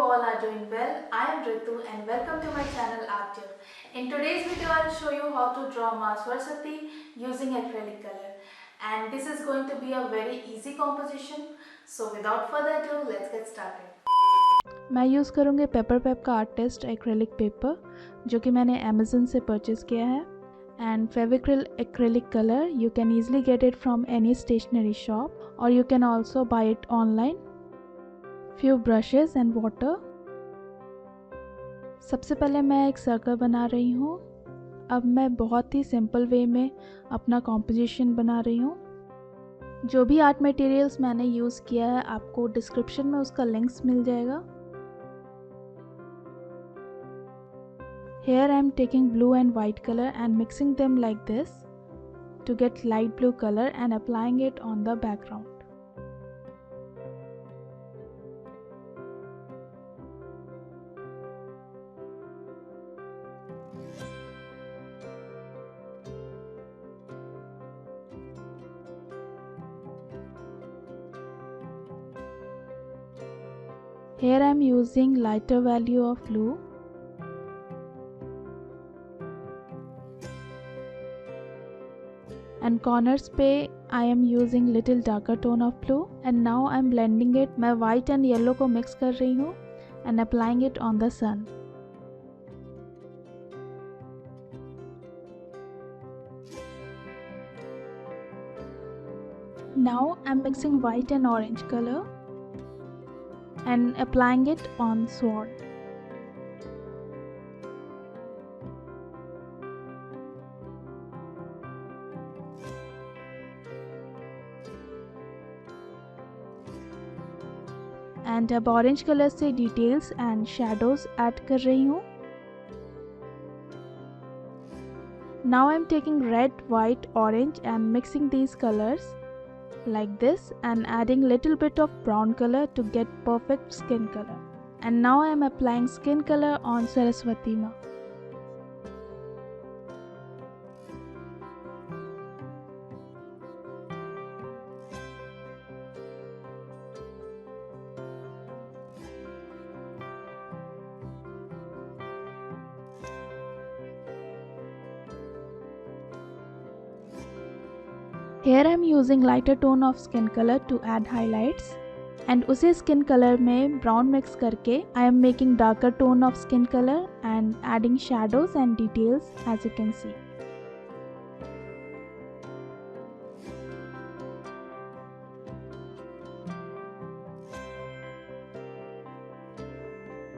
all are doing well. I am Ritu and welcome to my channel Art Tip. In today's video I will show you how to draw Maa Saraswati using acrylic color. And this is going to be a very easy composition. So without further ado, let's get started. मैं use करूँगी paper पैप का artist acrylic paper जो कि मैंने Amazon से purchase किया है and Fevicryl acrylic colour you can easily get it from any stationery shop और you can also buy it online. Few brushes and water. सबसे पहले मैं एक सर्कल बना रही हूँ. अब मैं बहुत ही सिंपल वे में अपना कॉम्पोजिशन बना रही हूँ. जो भी आर्ट मटेरियल्स मैंने यूज़ किया है आपको डिस्क्रिप्शन में उसका लिंक्स मिल जाएगा. Here I am taking blue and white color and mixing them like this to get light blue color and applying it on the background. Here I am using lighter value of blue. And corners पे I am using little darker tone of blue and now I am blending it. मैं white and yellow को mix कर रही हूँ and applying it on the sun. Now I am mixing white and orange color and applying it on sword. And अब orange colour से details and shadows add कर रही हूँ. Now I am taking red, white, orange and mixing these colours like this and adding little bit of brown colour to get perfect skin colour. And now I am applying skin colour on Saraswati माँ. Here I am using lighter tone of skin color to add highlights and उसे skin color में brown mix करके I am making darker tone of skin color and adding shadows and details as you can see.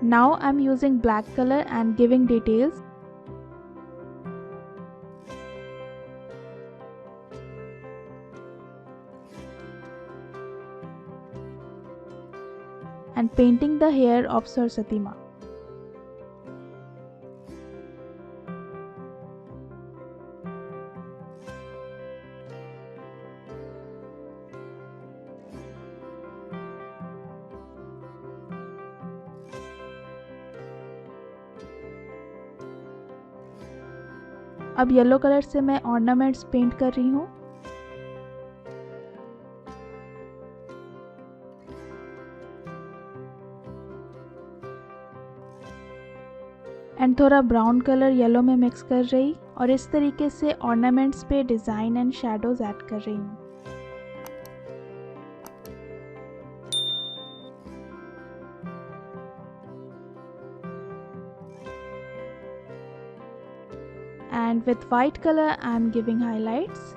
Now I am using black color and giving details. And painting the hair of Saraswati Maa. अब yellow colour से मैं ornaments paint कर रही हूँ. And थोड़ा brown colour yellow में mix कर रही और इस तरीके से ऑर्नामेंट्स पे डिज़ाइन एंड शैडोज ऐड कर रही हूँ. And with white colour I am giving highlights.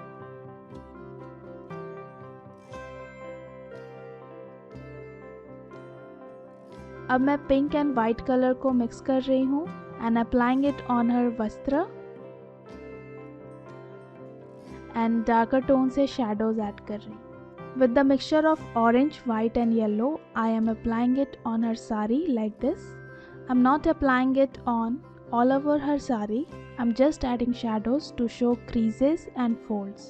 अब मैं पिंक एंड वाइट कलर को मिक्स कर रही हूँ and applying it on her vastra and darker tone से shadows add कर रही. With the mixture of orange, white and yellow, I am applying it on her sari like this. I'm not applying it on all over her sari. I'm just adding shadows to show creases and folds.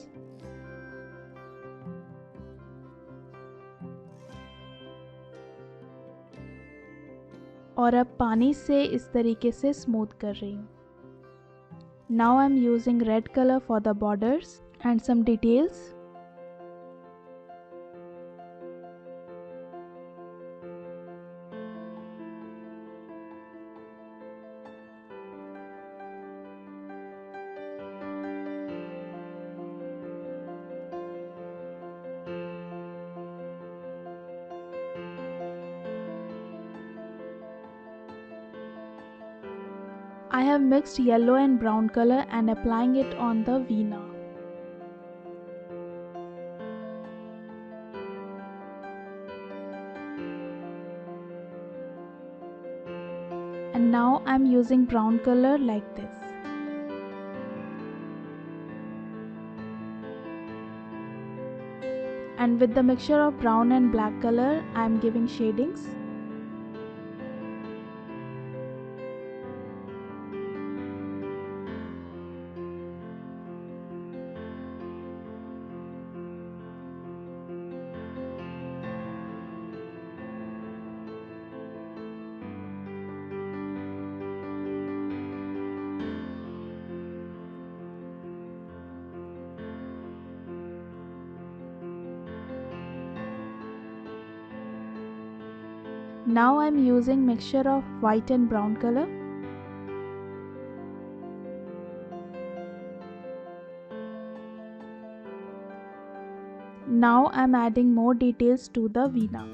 और अब पानी से इस तरीके से smooth कर रही हूँ. Now I am using red color for the borders and some details. I have mixed yellow and brown color and applying it on the veena. And now I am using brown color like this. And with the mixture of brown and black color, I am giving shadings. Now I am using mixture of white and brown color. Now I am adding more details to the veena.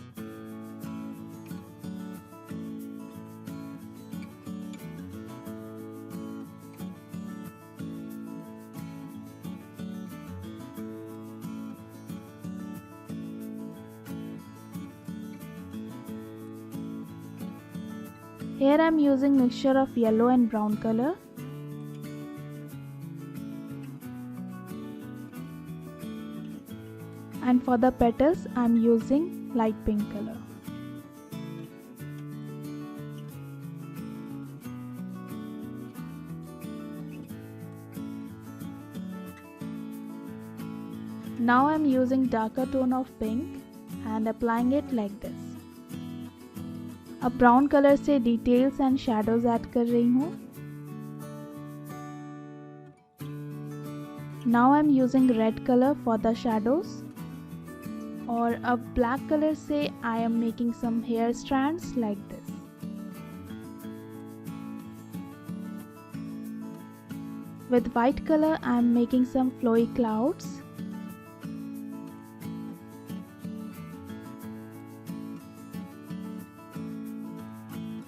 Here I am using mixture of yellow and brown color. And for the petals I am using light pink color. Now I am using darker tone of pink and applying it like this. अब brown colour से details and shadows add कर रही हूँ. Now I am using red colour for the shadows. और अब black colour से I am making some hair strands like this. With white color I am making some flowy clouds.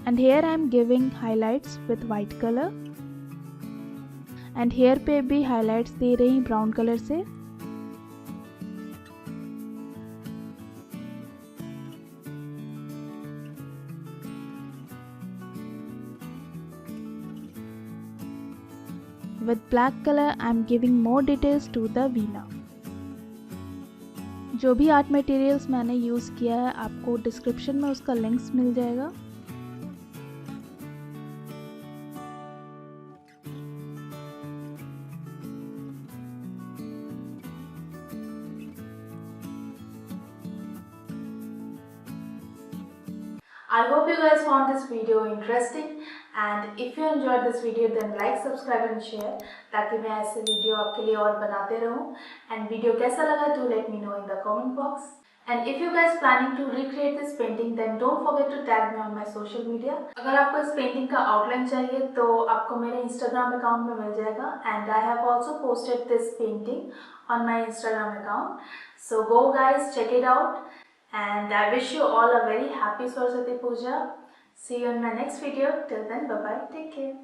And here I am giving highlights with white color. And here पे भी highlights दे रही brown color से. With black color I am giving more details to the veena. जो भी art materials मैंने use किया है आपको डिस्क्रिप्शन में उसका लिंक्स मिल जाएगा. I hope you guys found this video interesting, and if you enjoyed this video then like, subscribe and share ताकि मैं ऐसे वीडियो आपके लिए और बनाते रहूं. And वीडियो कैसा लगा do let me know in the comment box. And if you guys planning to recreate this painting then don't forget to tag me on my social media. अगर आपको इस पेंटिंग का आउटलाइन चाहिए तो आपको मेरे इंस्टाग्राम अकाउंट में मिल जाएगा. And I have also posted this painting on my Instagram account. So go guys, check it out. And I wish you all a very happy Saraswati Puja. See you in my next video. Till then, bye bye. Take care.